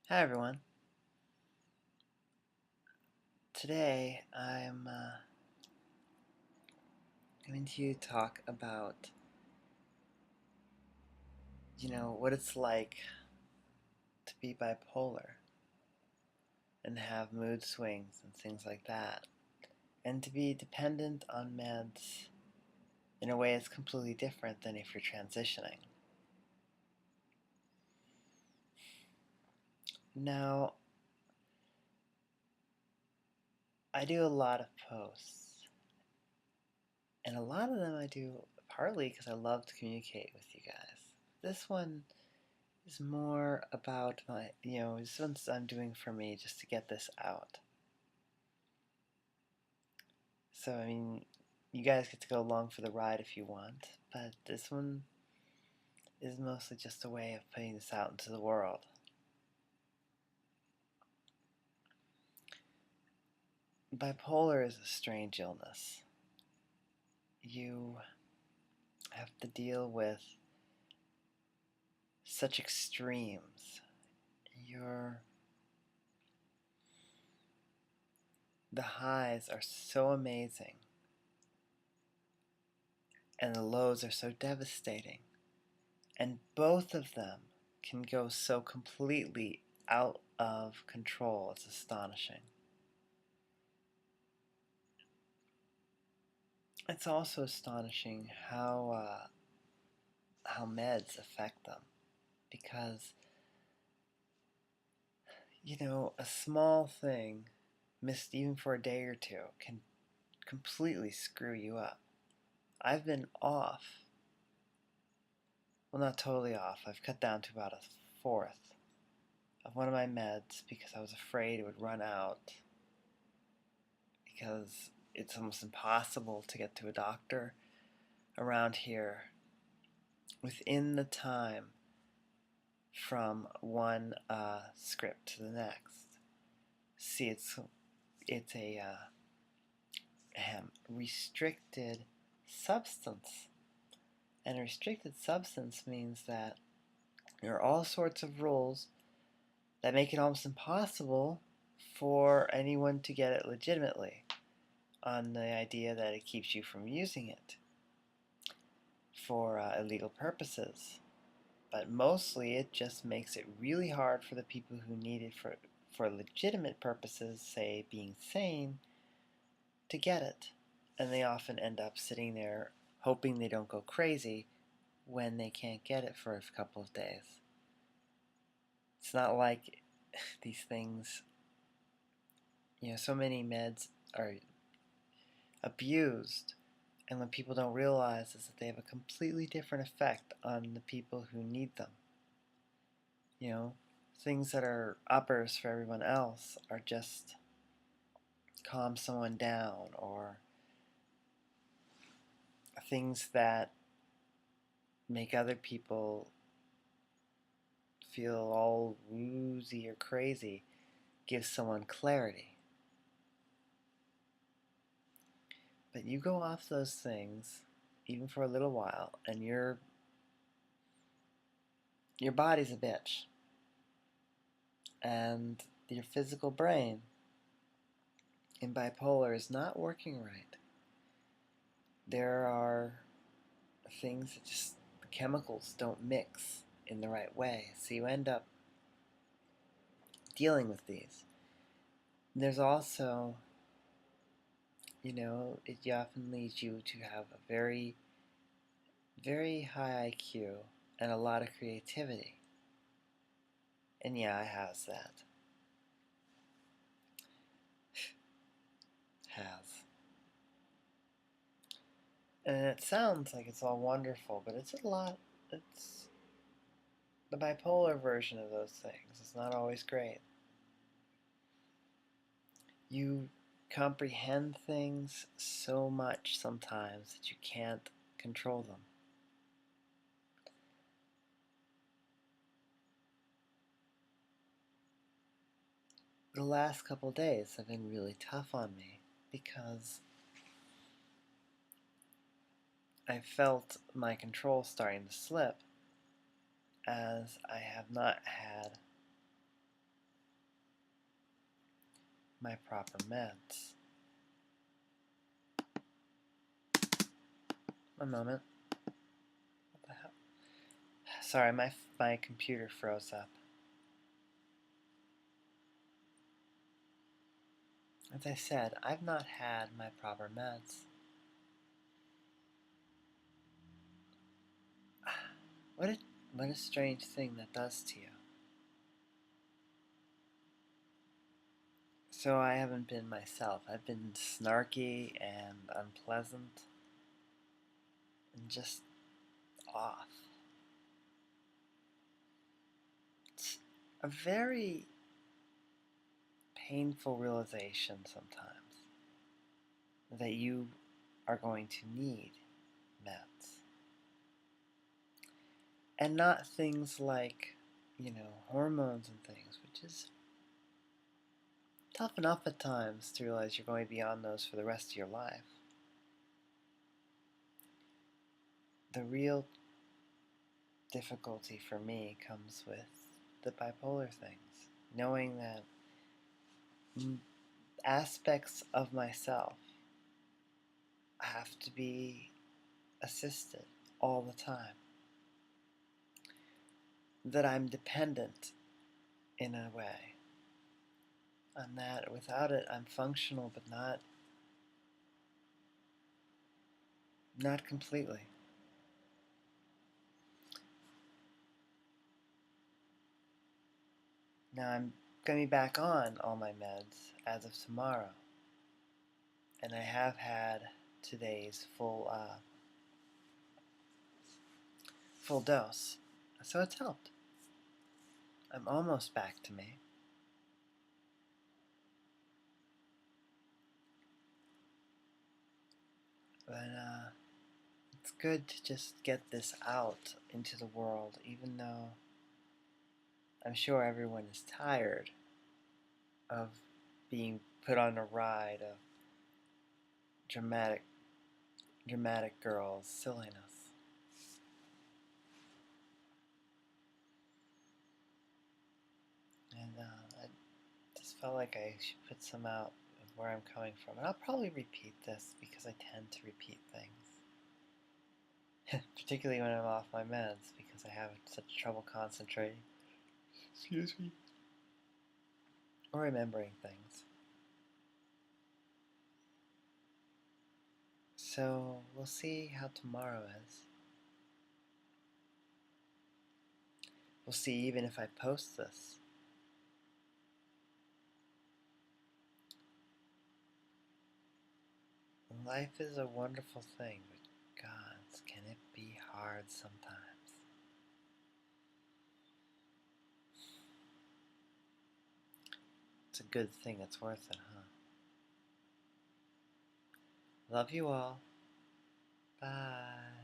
Hi everyone. Today I'm going to talk about, what it's like to be bipolar and have mood swings and things like that, and to be dependent on meds in a way that's completely different than if you're transitioning. Now, I do a lot of posts, and a lot of them I do partly because I love to communicate with you guys. This one is more about this one's I'm doing for me just to get this out. So, I mean, you guys get to go along for the ride if you want, but this one is mostly just a way of putting this out into the world. Bipolar is a strange illness. You have to deal with such extremes. You're The highs are so amazing, and the lows are so devastating. And both of them can go so completely out of control. It's astonishing. It's also astonishing how meds affect them, because a small thing missed even for a day or two can completely screw you up. I've been off, well, not totally off. I've cut down to about a fourth of one of my meds because I was afraid it would run out, because it's almost impossible to get to a doctor around here within the time from one script to the next. See, it's a restricted substance, and a restricted substance means that there are all sorts of rules that make it almost impossible for anyone to get it legitimately, on the idea that it keeps you from using it for illegal purposes. But mostly it just makes it really hard for the people who need it for legitimate purposes, say being sane, to get it. And they often end up sitting there hoping they don't go crazy when they can't get it for a couple of days. It's not like these things, so many meds are abused, and what people don't realize is that they have a completely different effect on the people who need them. You know, things that are uppers for everyone else are just calm someone down, or things that make other people feel all woozy or crazy give someone clarity. But you go off those things, even for a little while, and your body's a bitch, and your physical brain in bipolar is not working right. There are things that just, the chemicals don't mix in the right way, so you end up dealing with these. There's also, it often leads you to have a very, very high IQ and a lot of creativity. And yeah, it has that. Has. And it sounds like it's all wonderful, but it's a lot. It's the bipolar version of those things. It's not always great. You comprehend things so much sometimes that you can't control them. The last couple days have been really tough on me because I felt my control starting to slip, as I have not had my proper meds. One moment. What the hell? Sorry, my computer froze up. As I said, I've not had my proper meds. What a strange thing that does to you. So I haven't been myself. I've been snarky and unpleasant and just off. It's a very painful realization sometimes that you are going to need meds. And not things like, hormones and things, which is tough enough at times to realize you're going to be on those for the rest of your life. The real difficulty for me comes with the bipolar things, knowing that aspects of myself have to be assisted all the time, that I'm dependent in a way, and that without it I'm functional but not completely. Now I'm going to be back on all my meds as of tomorrow, and I have had today's full dose, so it's helped. I'm almost back to me. But it's good to just get this out into the world, even though I'm sure everyone is tired of being put on a ride of dramatic girls' silliness. And I just felt like I should put some out of where I'm coming from. And I'll probably repeat this because I tend to repeat things. Particularly when I'm off my meds because I have such trouble concentrating. Excuse me. Or remembering things. So we'll see how tomorrow is. We'll see even if I post this. Life is a wonderful thing, but gods, can it be hard sometimes? It's a good thing, it's worth it, huh? Love you all. Bye.